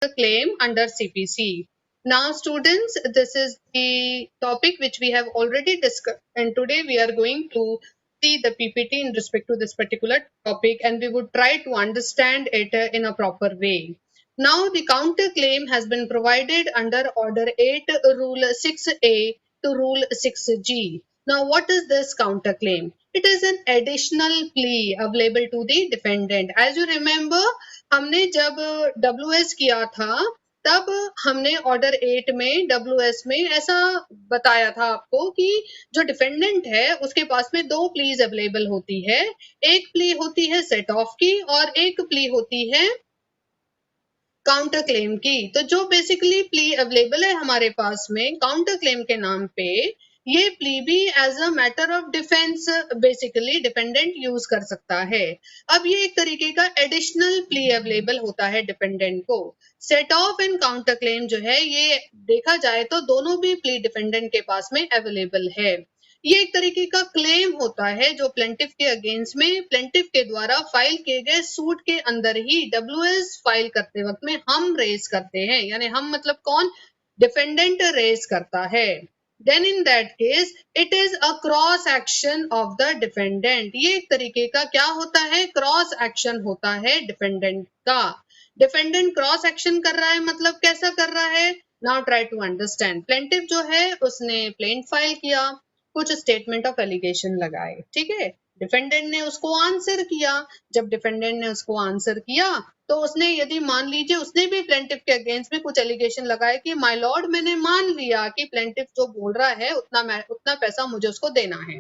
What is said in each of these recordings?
claim under CPC. Now students, this is the topic which we have already discussed, and today we are going to see the PPT in respect to this particular topic, and we would try to understand it in a proper way. Now the counter claim has been provided under Order 8 Rule 6A to Rule 6G. Now what is this counter claim? It is an additional plea available to the defendant. As you remember, हमने जब WS किया था तब हमने order 8 में WS में ऐसा बताया था आपको कि जो डिफेंडेंट है उसके पास में दो प्लीज अवेलेबल होती है। एक प्ली होती है सेट ऑफ की और एक प्ली होती है काउंटर क्लेम की। तो जो बेसिकली प्ली अवेलेबल है हमारे पास में काउंटर क्लेम के नाम पे, ये प्ली भी as a matter of defence basically defendant use कर सकता है। अब ये एक तरीके का एडिशनल प्ली अवेलेबल होता है डिपेंडेंट को। Set of and counter claim जो है ये देखा जाए तो दोनों भी प्ली डिपेंडेंट के पास में अवेलेबल है। ये एक तरीके का क्लेम होता है जो प्लेंटिफ के अगेंस्ट में प्लेंटिफ के द्वारा फाइल किए गए सूट के अंदर ही WS फाइल करते वक्त में हम रेज करते हैं, यानी हम मतलब कौन, डिफेंडेंट रेज करता है। Then in that case it is a cross action of the defendant. ये एक तरीके का क्या होता है, क्रॉस एक्शन होता है डिफेंडेंट का। डिफेंडेंट क्रॉस एक्शन कर रहा है मतलब कैसा कर रहा है, now try to understand. Plaintiff जो है उसने प्लेंट फाइल किया, कुछ स्टेटमेंट ऑफ एलिगेशन लगाए, ठीक है। डिफेंडेंट ने उसको आंसर किया। जब डिफेंडेंट ने उसको आंसर किया तो उसने, यदि मान लीजिए उसने भी प्लेंटिफ के अगेंस्ट में कुछ एलिगेशन लगाया कि माय लॉर्ड मैंने मान लिया कि प्लेंटिफ जो बोल रहा है उतना पैसा मुझे उसको देना है,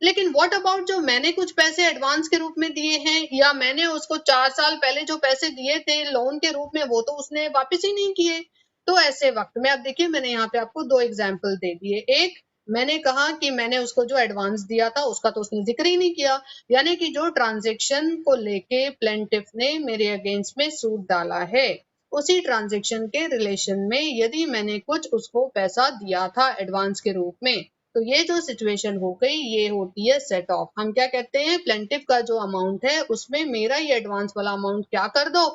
लेकिन व्हाट अबाउट जो मैंने कुछ पैसे एडवांस के रूप में दिए हैं या मैंने उसको 4 साल पहले जो पैसे दिए थे लोन के रूप में वो तो उसने वापस ही नहीं किए। तो ऐसे वक्त में अब देखिए मैंने यहाँ पे आपको दो एग्जाम्पल दे दिए। एक, मैंने कहा कि मैंने उसको जो एडवांस दिया था उसका तो उसने जिक्र ही नहीं किया, यानी कि जो ट्रांजैक्शन को लेके प्लेंटिफ ने मेरे अगेंस्ट में सूट डाला है उसी ट्रांजैक्शन के रिलेशन में यदि मैंने कुछ उसको पैसा दिया था एडवांस के रूप में, तो ये जो सिचुएशन हो गई ये होती है सेट ऑफ। हम क्या कहते हैं, प्लेंटिफ का जो अमाउंट है उसमें मेरा ये एडवांस वाला अमाउंट क्या कर दो,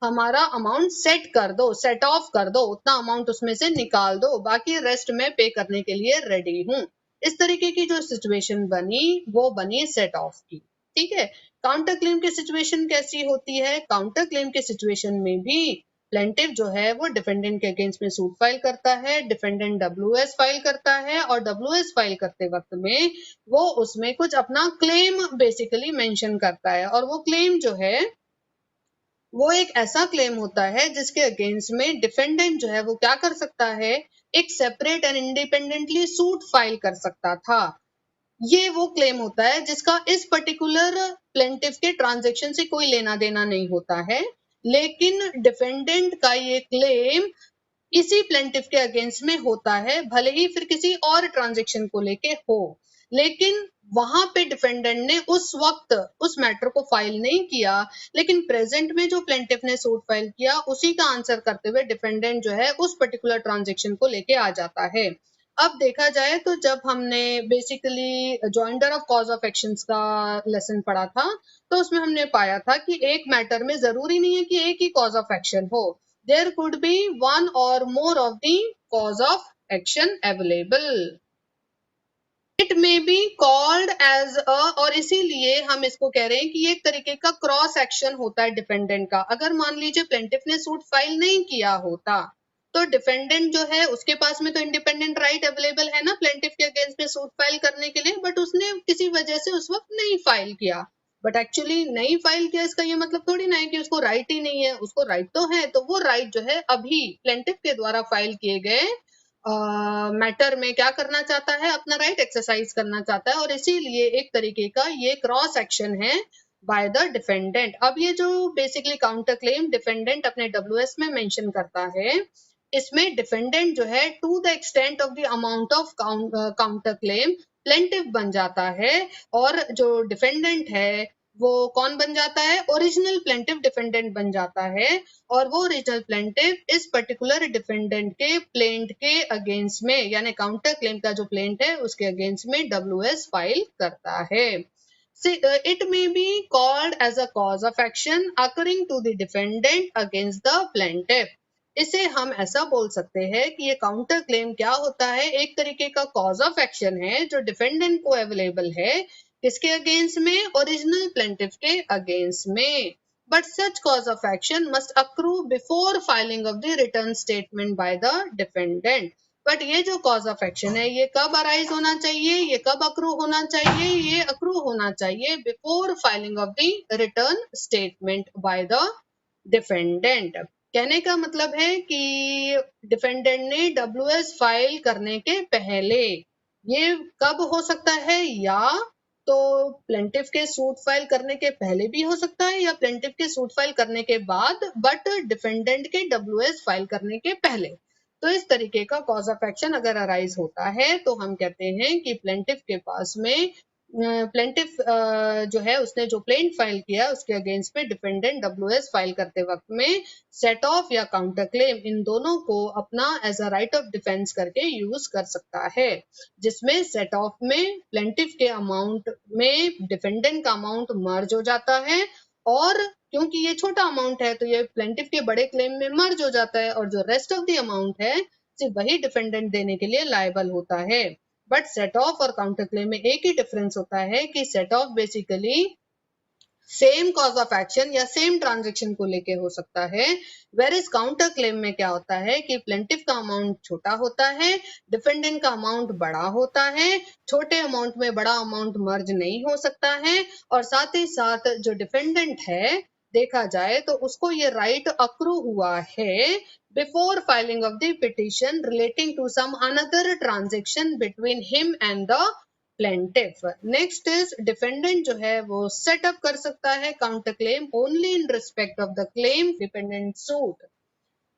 हमारा अमाउंट सेट कर दो, सेट ऑफ कर दो, उतना अमाउंट उसमें से निकाल दो, बाकी रेस्ट में पे करने के लिए रेडी हूँ। इस तरीके की जो सिचुएशन बनी वो बनी सेट ऑफ की, ठीक है। काउंटर क्लेम की सिचुएशन कैसी होती है, काउंटर क्लेम के सिचुएशन में भी प्लेंटिफ जो है वो डिफेंडेंट के अगेंस्ट में सूट फाइल करता है, डिफेंडेंट WS फाइल करता है और WS फाइल करते वक्त में वो उसमें कुछ अपना क्लेम बेसिकली मेंशन करता है, और वो क्लेम जो है वो एक ऐसा क्लेम होता है जिसके अगेंस्ट में डिफेंडेंट जो है वो क्या कर सकता है, एक separate and independently suit file कर सकता था। ये वो क्लेम होता है जिसका इस पर्टिकुलर प्लेंटिफ के ट्रांजैक्शन से कोई लेना देना नहीं होता है, लेकिन डिफेंडेंट का ये क्लेम इसी प्लेंटिफ के अगेंस्ट में होता है, भले ही फिर किसी और ट्रांजैक्शन को लेके हो, लेकिन वहां पे डिफेंडेंट ने उस वक्त उस मैटर को फाइल नहीं किया, लेकिन प्रेजेंट में जो प्लेंटिफ ने सूट फाइल किया उसी का आंसर करते हुए डिफेंडेंट जो है उस पर्टिकुलर ट्रांजैक्शन को लेके आ जाता है। अब देखा जाए तो जब हमने basically joinder of cause of actions का लेसन पढ़ा था तो उसमें हमने पाया था कि एक मैटर में जरूरी नहीं है कि एक ही कॉज ऑफ एक्शन हो, there could be one or more of the cause of action available. It may be called as a, और इसीलिए हम इसको कह रहे हैं कि ये एक तरीके का क्रॉस एक्शन होता है डिफेंडेंट का। अगर मान लीजिए प्लेंटिफ ने सूट फाइल नहीं किया होता तो डिफेंडेंट जो है उसके पास में तो इंडिपेंडेंट राइट अवेलेबल है ना प्लेंटिफ के अगेंस्ट में सूट फाइल करने के लिए, बट उसने किसी वजह से उस वक्त नहीं फाइल किया। बट एक्चुअली नहीं फाइल किया इसका ये मतलब थोड़ी ना है कि उसको राइट ही नहीं है, उसको राइट तो है। तो वो राइट जो है अभी प्लेंटिफ के द्वारा फाइल किए गए मैटर में क्या करना चाहता है, अपना राइट एक्सरसाइज करना चाहता है, और इसीलिए एक तरीके का ये क्रॉस एक्शन है बाय द डिफेंडेंट। अब ये जो बेसिकली काउंटर क्लेम डिफेंडेंट अपने WS में मेंशन करता है, इसमें डिफेंडेंट जो है to the extent of the amount of counter claim plaintiff बन जाता है, और जो डिफेंडेंट है वो कौन बन जाता है, ओरिजिनल प्लेंटिफ डिफेंडेंट बन जाता है, और वो ओरिजिनल प्लेंटिफ इस पर्टिकुलर डिफेंडेंट के प्लेंट के अगेंस्ट में यानी काउंटर क्लेम का जो प्लेंट है उसके अगेंस्ट में WS फाइल करता है। It may be called as a cause of action occurring to the defendant against the plaintiff. इसे हम ऐसा बोल सकते हैं कि ये काउंटर क्लेम क्या होता है, एक तरीके का कॉज ऑफ एक्शन है जो डिफेंडेंट को अवेलेबल है किसके अगेंस्ट में, ओरिजिनल प्लेंटिफ के अगेंस्ट में। But such cause of action must accrue before filing of the return statement by the defendant. But ये जो कॉज ऑफ एक्शन है ये कब अराइज होना चाहिए, ये कब अक्रू होना चाहिए, ये अक्रू होना चाहिए before filing of the return statement by the defendant. कहने का मतलब है कि डिफेंडेंट ने डब्ल्यूएस फाइल करने के पहले। ये कब हो सकता है, या तो प्लेंटिफ के सूट फाइल करने के पहले भी हो सकता है या प्लेंटिफ के सूट फाइल करने के बाद, बट डिफेंडेंट के डब्ल्यूएस फाइल करने के पहले। तो इस तरीके का कॉज ऑफ एक्शन अगर अराइज होता है तो हम कहते हैं कि प्लेंटिफ के पास में प्लेंटिफ जो है उसने जो प्लेंट फाइल किया उसके अगेंस्ट में डिफेंडेंट डब्ल्यूएस फाइल करते वक्त में सेट ऑफ या काउंटर क्लेम इन दोनों को अपना as a right of defence करके यूज कर सकता है, जिसमें सेट ऑफ में प्लेंटिफ के अमाउंट में डिफेंडेंट का अमाउंट मर्ज हो जाता है, और क्योंकि ये छोटा अमाउंट है तो ये प्लेंटिफ के बड़े क्लेम में मर्ज हो जाता है, और जो रेस्ट ऑफ द अमाउंट है सिर्फ वही डिफेंडेंट देने के लिए लायबल होता है। बट सेट ऑफ और काउंटर क्लेम में एक ही डिफरेंस होता है कि set of basically same cause of action या सेम ट्रांजेक्शन को लेके हो सकता है, वेर इज काउंटर क्लेम में क्या होता है कि प्लेंटिफ का अमाउंट छोटा होता है, डिफेंडेंट का अमाउंट बड़ा होता है, छोटे अमाउंट में बड़ा अमाउंट मर्ज नहीं हो सकता है, और साथ ही साथ जो डिफेंडेंट है देखा जाए तो उसको ये राइट अक्रू हुआ है before filing of the petition relating to some another transaction between him and the plaintiff. Next is defendant जो है वो सेटअप कर सकता है counter claim only in respect of the claim dependent suit.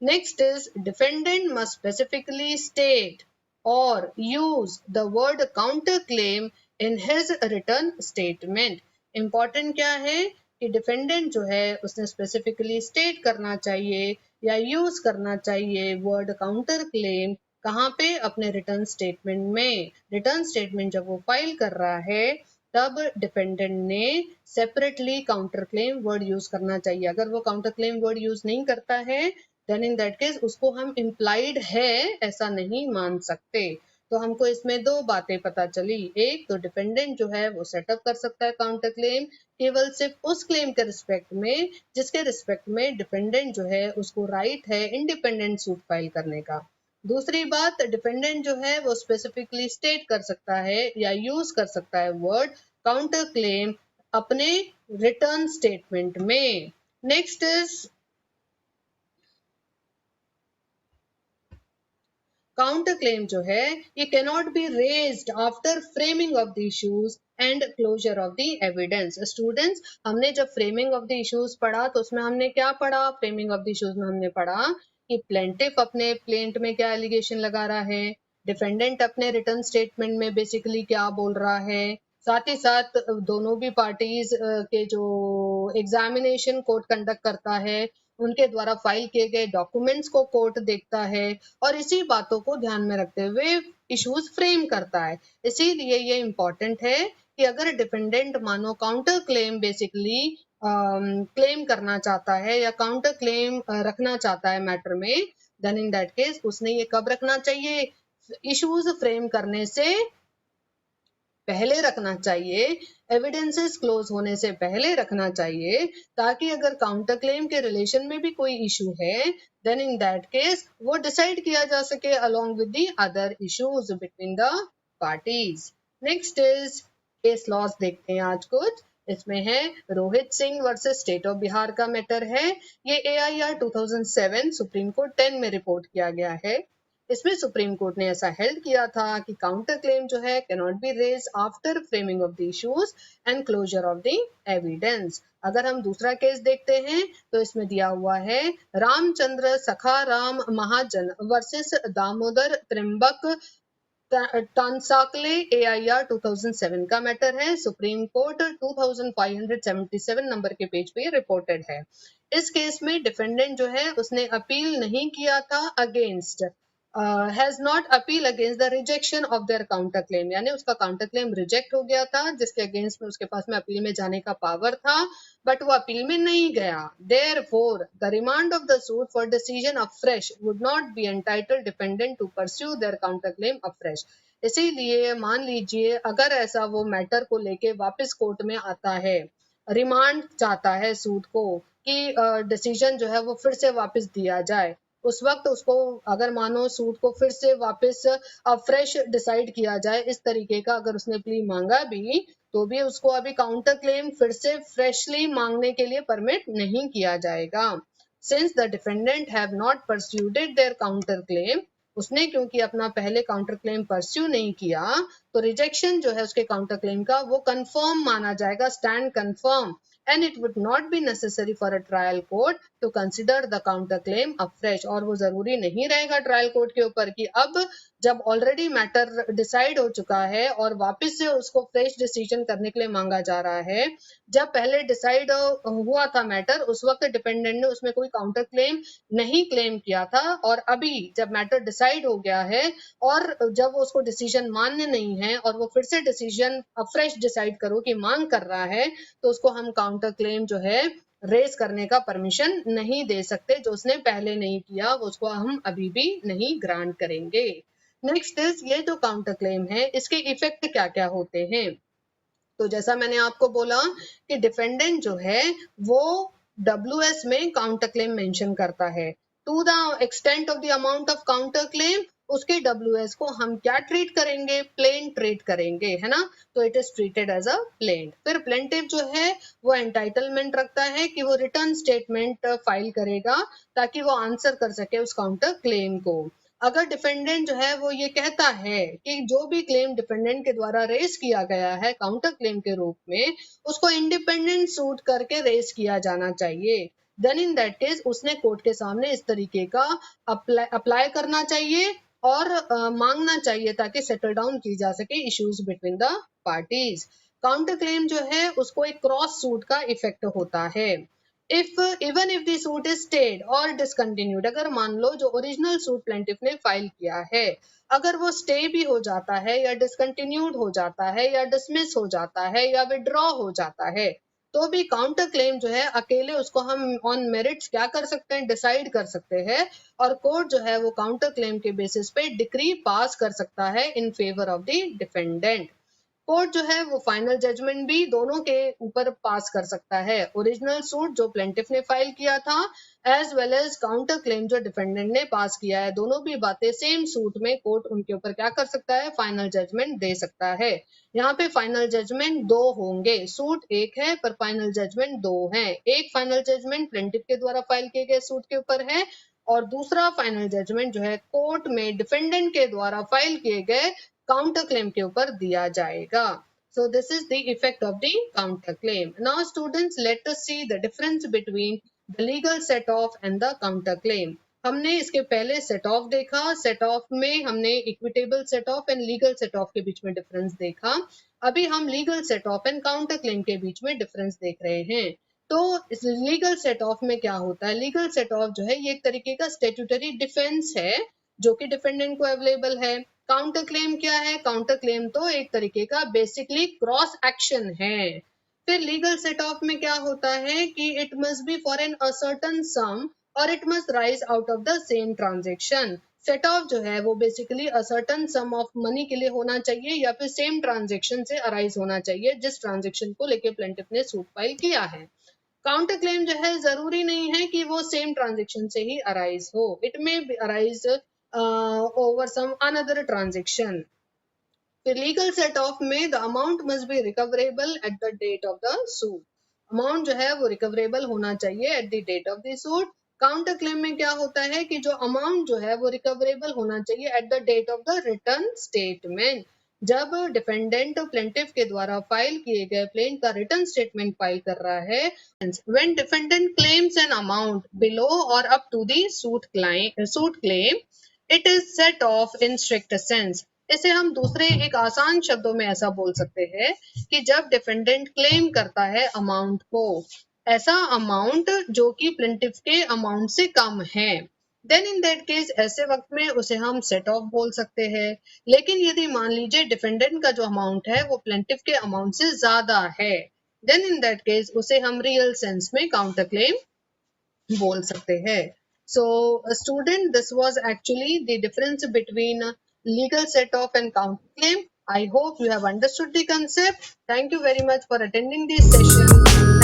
Next is defendant must specifically state और use the word counter claim in his written statement. Important क्या है कि डिफेंडेंट जो है उसने स्पेसिफिकली स्टेट करना चाहिए या यूज करना चाहिए वर्ड काउंटर क्लेम, कहाँ पे, अपने रिटर्न स्टेटमेंट में। रिटर्न स्टेटमेंट जब वो फाइल कर रहा है तब डिफेंडेंट ने separately counter claim word use करना चाहिए। अगर वो काउंटर क्लेम वर्ड यूज नहीं करता है देन इन दैट केस उसको हम इम्प्लाइड है ऐसा नहीं मान सकते। तो हमको इसमें दो बातें पता चली, एक तो डिफेंडेंट जो है वो सेटअप कर सकता है काउंटर क्लेम केवल सिर्फ उस क्लेम के रिस्पेक्ट में जिसके रिस्पेक्ट में डिफेंडेंट जो है उसको राइट है इंडिपेंडेंट सूट फाइल करने का। दूसरी बात, डिफेंडेंट जो है वो स्पेसिफिकली स्टेट कर सकता है या यूज कर सकता है वर्ड काउंटर क्लेम अपने रिटर्न स्टेटमेंट में। नेक्स्ट इज काउंटर क्लेम जो है ये can not be raised after framing of the issues and closure of the evidence. Students, हमने जब फ्रेमिंग ऑफ द इश्यूज पढ़ा तो उसमें हमने क्या पढ़ा, फ्रेमिंग ऑफ द इश्यूज में हमने पढ़ा कि प्लेंटिफ अपने प्लेंट में क्या एलिगेशन लगा रहा है, डिफेंडेंट अपने रिटर्न स्टेटमेंट में बेसिकली क्या बोल रहा है, साथ ही साथ दोनों भी पार्टीज के जो एग्जामिनेशन कोर्ट कंडक्ट करता है उनके द्वारा फाइल किए गए डॉक्यूमेंट्स को कोर्ट देखता है, और इसी बातों को ध्यान में रखते हुए इश्यूज फ्रेम करता है। इसीलिए ये इम्पोर्टेंट है कि अगर डिफेंडेंट मानो काउंटर क्लेम बेसिकली क्लेम करना चाहता है या काउंटर क्लेम रखना चाहता है मैटर में, देन इन दैट केस उसने ये कब रखना चाहिए, इश्यूज फ्रेम करने से पहले रखना चाहिए, एविडेंसेस क्लोज होने से पहले रखना चाहिए, ताकि अगर काउंटर क्लेम के रिलेशन में भी कोई इशू है देन इन दैट केस वो डिसाइड किया जा सके along with the other issues between the parties. Next is case laws देखते हैं आज कुछ। इसमें है Rohit Singh versus state of Bihar का मैटर है। ये AIR 2007 सुप्रीम कोर्ट 10 में रिपोर्ट किया गया है। इसमें सुप्रीम कोर्ट ने ऐसा हेल्ड किया था कि काउंटर क्लेम जो है can not be raise after framing of the issues and closure of the evidence. अगर हम दूसरा केस देखते हैं तो इसमें दिया हुआ है रामचंद्र सखाराम महाजन वर्सेस दामोदर त्रिम्बक टांसाकले AIR 2007 का मैटर है। सुप्रीम कोर्ट 2577 नंबर के पेज पे रिपोर्टेड है। इस केस में डिफेंडेंट जो है उसने अपील नहीं किया था against has not appeal against the rejection of their counter claim, यानी उसका काउंटर क्लेम रिजेक्ट हो गया था जिसके अगेंस्ट में उसके पास में अपील में जाने का पावर था, बट वो अपील में नहीं गया. Therefore the remand of the suit for decision afresh would not be entitled defendant to pursue their counter claim afresh. इसीलिए मान लीजिए अगर ऐसा वो मैटर को लेके वापस कोर्ट में आता है, रिमांड चाहता है सूट को कि डिसीजन जो है वो फिर से वापस दिया जाए, उस वक्त उसको अगर मानो सूट को फिर से वापस फ्रेश डिसाइड किया जाए इस तरीके का, अगर उसने प्ली मांगा भी तो भी उसको अभी काउंटर क्लेम फिर से फ्रेशली मांगने के लिए परमिट नहीं किया जाएगा. Since the defendant have not persuaded their counter claim, उसने क्योंकि अपना पहले काउंटर क्लेम परस्यू नहीं किया तो रिजेक्शन जो है उसके काउंटर क्लेम का वो कंफर्म माना जाएगा, stand confirm, and it would not be necessary for a trial court to consider the counter claim afresh. और वो जरूरी नहीं रहेगा ट्रायल कोर्ट के ऊपर कि अब जब ऑलरेडी मैटर डिसाइड हो चुका है और वापस से उसको फ्रेश डिसीजन करने के लिए मांगा जा रहा है, जब पहले डिसाइड हुआ था मैटर उस वक्त डिपेंडेंट ने उसमें कोई काउंटर क्लेम नहीं क्लेम किया था, और अभी जब मैटर डिसाइड हो गया है और जब उसको डिसीजन मान्य नहीं है और वो फिर से डिसीजन फ्रेश डिसाइड करो कि मांग कर रहा है, तो उसको हम काउंटर क्लेम जो है रेज करने का परमिशन नहीं दे सकते. जो उसने पहले नहीं किया वो उसको हम अभी भी नहीं ग्रांट करेंगे. नेक्स्ट इज, ये जो काउंटर क्लेम है इसके इफेक्ट क्या क्या होते हैं. तो जैसा मैंने आपको बोला कि डिफेंडेंट जो है वो WS में काउंटर क्लेम मेंशन करता है. To the extent of the amount of counter claim, उसके WS को हम क्या ट्रीट करेंगे, प्लेन ट्रीट करेंगे, है ना. तो it is treated as a plaint. फिर प्लेंटिव जो है वो एंटाइटलमेंट रखता है कि वो रिटर्न स्टेटमेंट फाइल करेगा ताकि वो आंसर कर सके उस काउंटर क्लेम को. अगर डिफेंडेंट जो है वो ये कहता है कि जो भी क्लेम डिफेंडेंट के द्वारा रेज किया गया है काउंटर क्लेम के रूप में उसको इंडिपेंडेंट सूट करके रेज किया जाना चाहिए, देन इन दैट केस उसने कोर्ट के सामने इस तरीके का अप्लाई करना चाहिए और मांगना चाहिए ताकि सेटल डाउन की जा सके issues between the parties. Counter claim जो है उसको एक क्रॉस सूट का इफेक्ट होता है. If even if the suit is stayed और डिसकंटिन्यूड, अगर मान लो जो ओरिजिनल सूट प्लेंटिफ ने फाइल किया है अगर वो स्टे भी हो जाता है या डिसकंटिन्यूड हो जाता है या डिसमिस हो जाता है या विड्रॉ हो जाता है, तो भी काउंटर क्लेम जो है अकेले उसको हम ऑन मेरिट्स क्या कर सकते हैं, डिसाइड कर सकते हैं, और कोर्ट जो है वो काउंटर क्लेम के बेसिस पे डिक्री पास कर सकता है in favour of the defendant. Court जो है वो फाइनल जजमेंट भी दोनों के ऊपर पास कर सकता है, ओरिजिनल सूट जो प्लेंटिफ ने फाइल किया था as well as counter claim जो डिफेंडेंट ने पास किया है, दोनों भी बातें सेम सूट में कोर्ट उनके ऊपर क्या कर सकता है, फाइनल जजमेंट दे सकता है. यहाँ पे फाइनल जजमेंट दो होंगे, सूट एक है पर फाइनल जजमेंट दो है. एक फाइनल जजमेंट प्लेंटिफ के द्वारा फाइल किए गए सूट के ऊपर है और दूसरा फाइनल जजमेंट जो है कोर्ट में डिफेंडेंट के द्वारा फाइल किए गए काउंटर क्लेम के ऊपर दिया जाएगा. So this is the effect of the counter claim. Now students, let us see the difference between the legal set off and the counter claim. हमने इसके पहले सेट ऑफ देखा, सेट ऑफ में हमने equitable set of and legal set of के बीच में difference देखा. अभी हम legal set of and counter claim के बीच में डिफरेंस देख रहे हैं. तो इस लीगल सेट ऑफ में क्या होता है, लीगल सेट ऑफ जो है ये एक तरीके का स्टेट्यूटरी डिफेंस है जो कि डिफेंडेंट को अवेलेबल है. काउंटर क्लेम क्या है, काउंटर क्लेम तो एक तरीके का बेसिकली क्रॉस एक्शन है. फिर लीगल सेट ऑफ में क्या होता है कि it must be for an ascertained sum और it must arise out of the same transaction. Set off जो है वो basically ascertained sum of money के लिए होना चाहिए या फिर सेम ट्रांजेक्शन से अराइज होना चाहिए जिस ट्रांजेक्शन को लेके प्लेंटिफ ने सूट फाइल किया है. काउंटर क्लेम जो है जरूरी नहीं है कि वो सेम ट्रांजेक्शन से ही अराइज हो, it may arise over some another transaction. फिर लीगल सेट ऑफ में the amount must be recoverable at the date of the suit. Amount जो है वो रिकवरेबल होना चाहिए at the date of the suit. Counter claim में क्या होता है कि जो अमाउंट जो है वो रिकवरेबल होना चाहिए at the date of the return statement. जब डिफेंडेंट प्लेंटिफ के द्वारा फाइल किए गए प्लेन का रिटर्न स्टेटमेंट फाइल कर रहा है, when defendant claims an amount below or up to the suit claim, it is set off in strict sense. इसे हम दूसरे एक आसान शब्दों में ऐसा बोल सकते हैं कि जब डिफेंडेंट क्लेम करता है अमाउंट को, ऐसा अमाउंट जो कि प्लेंटिफ के अमाउंट से कम है, देन इन दैट केस ऐसे वक्त में उसे हम सेट ऑफ बोल सकते हैं। लेकिन यदि मान लीजिए डिफेंडेंट का जो अमाउंट है वो प्लेंटिफ के अमाउंट से ज्यादा है, देन इन दैट केस उसे हम रियल सेंस में काउंटर क्लेम बोल सकते हैं। So student, this was actually the difference between legal set of and counter claim. I hope you have understood the concept. Thank you very much for attending this session.